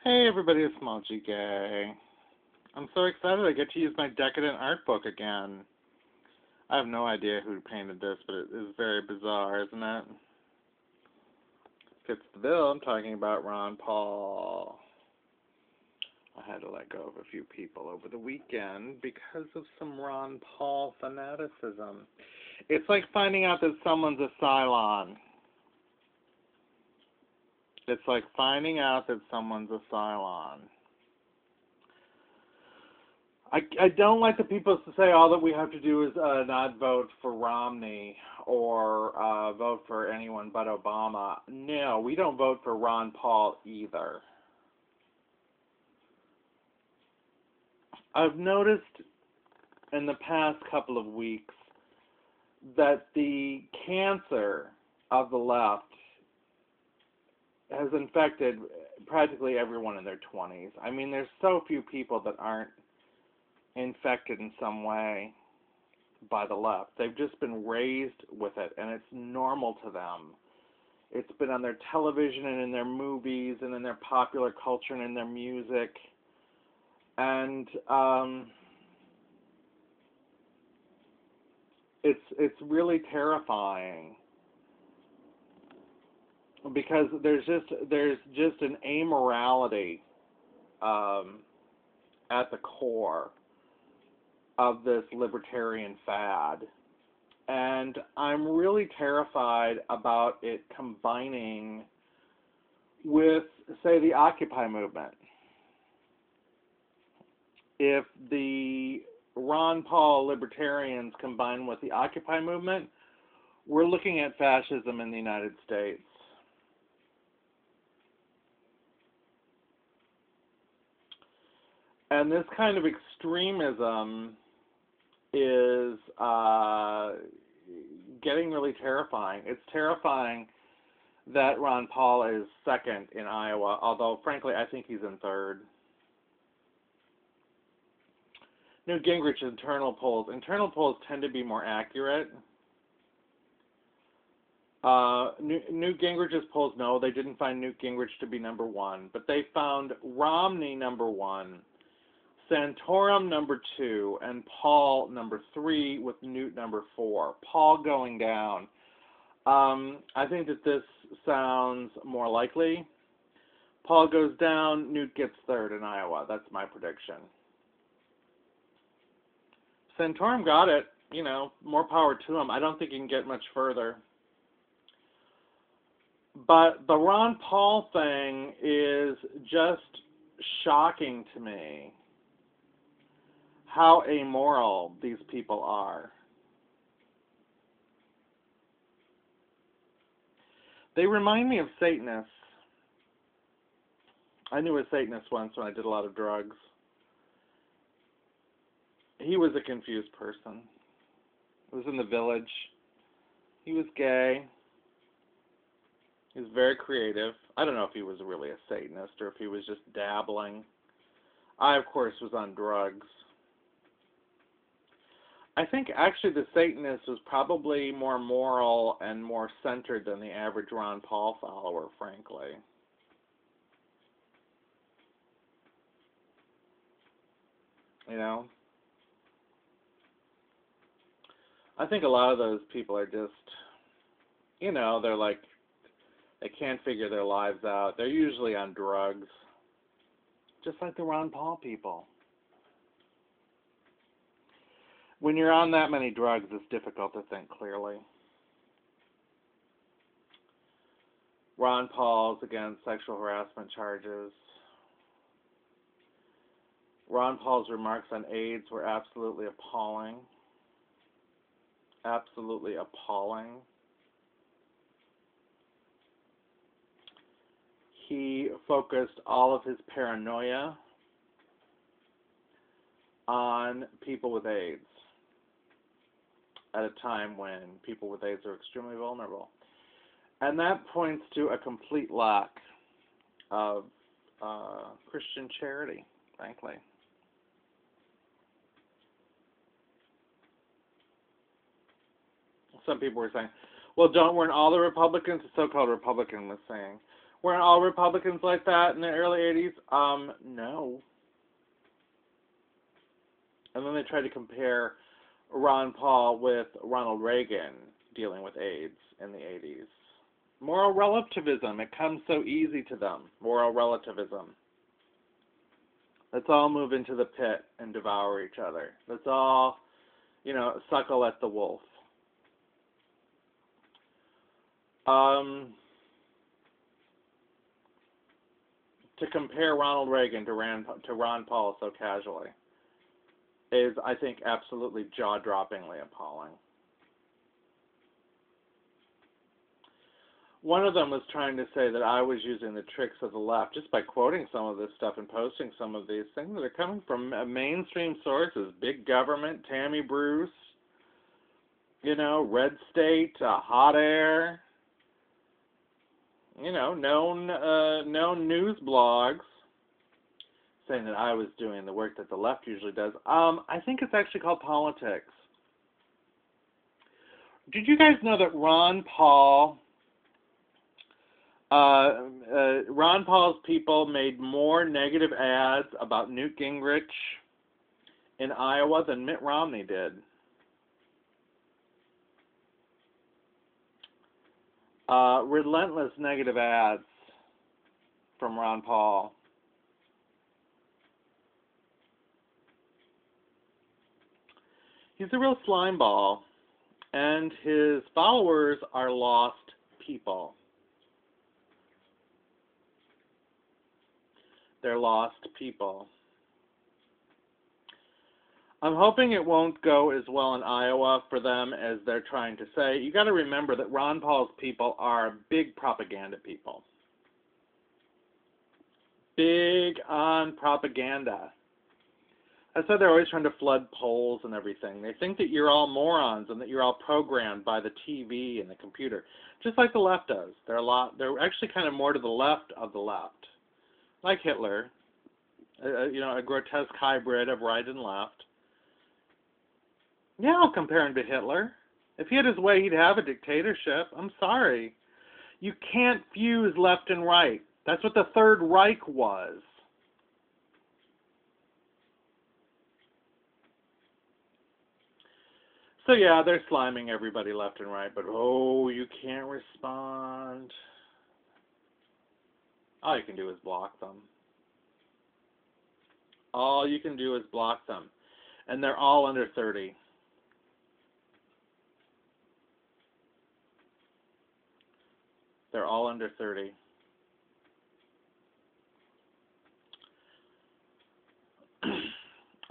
Hey everybody, it's Small G Gay. I'm so excited I get to use my decadent art book again. I have no idea who painted this, but it is very bizarre, isn't it? Fits the bill. I'm talking about Ron Paul. I had to let go of a few people over the weekend because of some Ron Paul fanaticism. It's like finding out that someone's a Cylon. It's like finding out that someone's a Cylon. I don't like the people to say all that we have to do is not vote for Romney or vote for anyone but Obama. No, we don't vote for Ron Paul either. I've noticed in the past couple of weeks that the cancer of the left has infected practically everyone in their 20s. I mean, there's so few people that aren't infected in some way by the left. They've just been raised with it, and it's normal to them. It's been on their television and in their movies and in their popular culture and in their music. And it's really terrifying because there's just an amorality at the core of this libertarian fad. And I'm really terrified about it combining with, say, the Occupy movement. If the Ron Paul libertarians combine with the Occupy movement, we're looking at fascism in the United States. And this kind of extremism is getting really terrifying. It's terrifying that Ron Paul is second in Iowa, although, frankly, I think he's in third. Newt Gingrich internal polls tend to be more accurate. Newt Gingrich's polls, no, they didn't find Newt Gingrich to be number one, but they found Romney number one, Santorum number two, and Paul number three, with Newt number four. Paul going down. I think that this sounds more likely. Paul goes down, Newt gets third in Iowa. That's my prediction. Santorum got it. You know, more power to him. I don't think he can get much further. But the Ron Paul thing is just shocking to me. How amoral these people are. They remind me of Satanists. I knew a Satanist once when I did a lot of drugs. He was a confused person. It was in the Village. He was gay. He was very creative. I don't know if he was really a Satanist or if he was just dabbling. I, of course, was on drugs. I think actually the Satanist was probably more moral and more centered than the average Ron Paul follower, frankly. You know? I think a lot of those people are just, you know, they're like, they can't figure their lives out. They're usually on drugs. Just like the Ron Paul people. When you're on that many drugs, it's difficult to think clearly. Ron Paul's against sexual harassment charges. Ron Paul's remarks on AIDS were absolutely appalling. Absolutely appalling. He focused all of his paranoia on people with AIDS at a time when people with AIDS are extremely vulnerable. And that points to a complete lack of Christian charity, frankly. Some people were saying, well, weren't all the Republicans, the so-called Republican was saying, Weren't all Republicans like that in the early 80s? No. And then they tried to compare Ron Paul with Ronald Reagan dealing with AIDS in the 80s. Moral relativism. It comes so easy to them. Moral relativism. Let's all move into the pit and devour each other. Let's all, suckle at the wolf. To compare Ronald Reagan to Ron Paul so casually is, I think, absolutely jaw-droppingly appalling. One of them was trying to say that I was using the tricks of the left just by quoting some of this stuff and posting some of these things that are coming from mainstream sources. Big Government, Tammy Bruce, Red State, Hot Air, known news blogs, saying that I was doing the work that the left usually does. I think it's actually called politics. Did you guys know that Ron Paul's people made more negative ads about Newt Gingrich in Iowa than Mitt Romney did? Relentless negative ads from Ron Paul. He's a real slimeball, and his followers are lost people. They're lost people. I'm hoping it won't go as well in Iowa for them as they're trying to say. You got to remember that Ron Paul's people are big propaganda people. Big on propaganda. I said they're always trying to flood polls and everything. They think that you're all morons and that you're all programmed by the TV and the computer, just like the left does. They're actually kind of more to the left of the left, like Hitler. A grotesque hybrid of right and left. Yeah, I'll compare him to Hitler. If he had his way, he'd have a dictatorship. I'm sorry. You can't fuse left and right. That's what the Third Reich was. So yeah, they're sliming everybody left and right, but you can't respond. All you can do is block them. All you can do is block them. And they're all under 30. They're all under 30.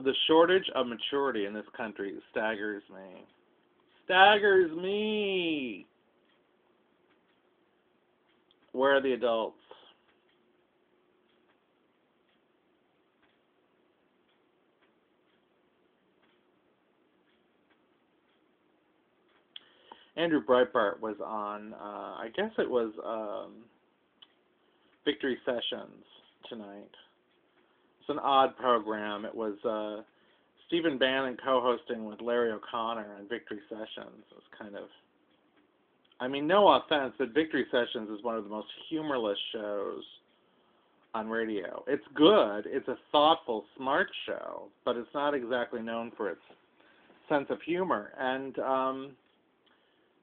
The shortage of maturity in this country staggers me. Staggers me! Where are the adults? Andrew Breitbart was on, I guess it was Victory Sessions tonight. It's an odd program. It was Stephen Bannon co-hosting with Larry O'Connor on Victory Sessions. It was kind of, no offense, but Victory Sessions is one of the most humorless shows on radio. It's good. It's a thoughtful, smart show, but it's not exactly known for its sense of humor. And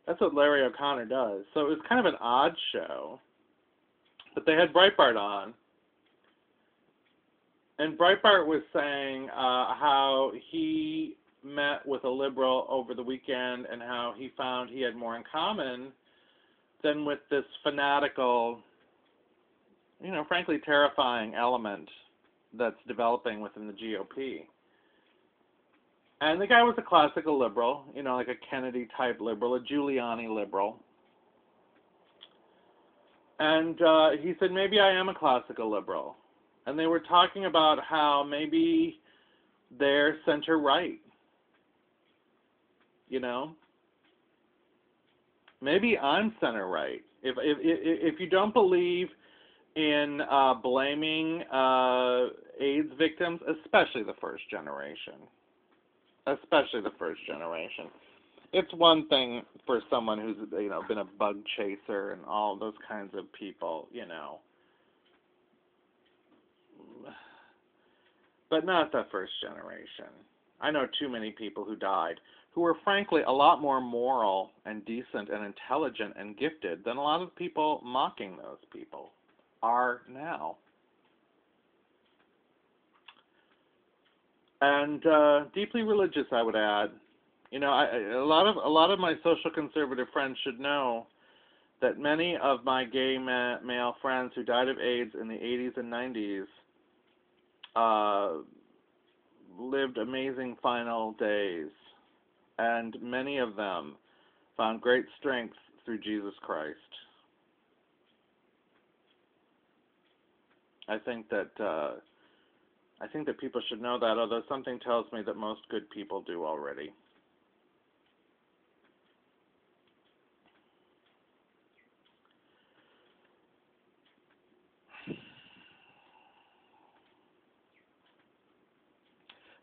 that's what Larry O'Connor does. So it was kind of an odd show. But they had Breitbart on. And Breitbart was saying how he met with a liberal over the weekend and how he found he had more in common than with this fanatical, frankly terrifying element that's developing within the GOP. And the guy was a classical liberal, like a Kennedy-type liberal, a Giuliani liberal. And he said, maybe I am a classical liberal. And they were talking about how maybe they're center-right. Maybe I'm center-right. If you don't believe in blaming AIDS victims, especially the first generation, it's one thing for someone who's, been a bug chaser and all those kinds of people, but not the first generation. I know too many people who died who were frankly a lot more moral and decent and intelligent and gifted than a lot of people mocking those people are now. And deeply religious, I would add. A lot of my social conservative friends should know that many of my gay male friends who died of AIDS in the 80s and 90s lived amazing final days, and many of them found great strength through Jesus Christ. I think that people should know that, although something tells me that most good people do already.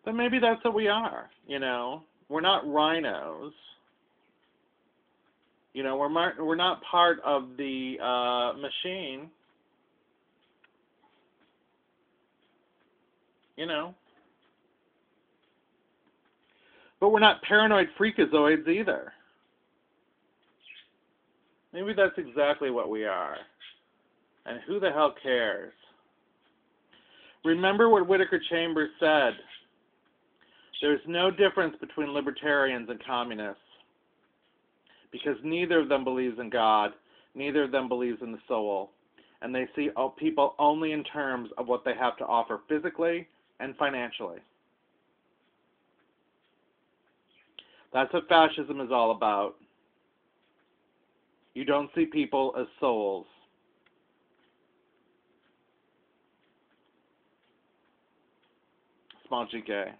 But maybe that's what we are, We're not rhinos. We're not part of the machine. But we're not paranoid freakazoids either. Maybe that's exactly what we are. And who the hell cares? Remember what Whittaker Chambers said. There's no difference between libertarians and communists, because neither of them believes in God, neither of them believes in the soul, and they see people only in terms of what they have to offer physically and financially. That's what fascism is all about. You don't see people as souls. Small g gay.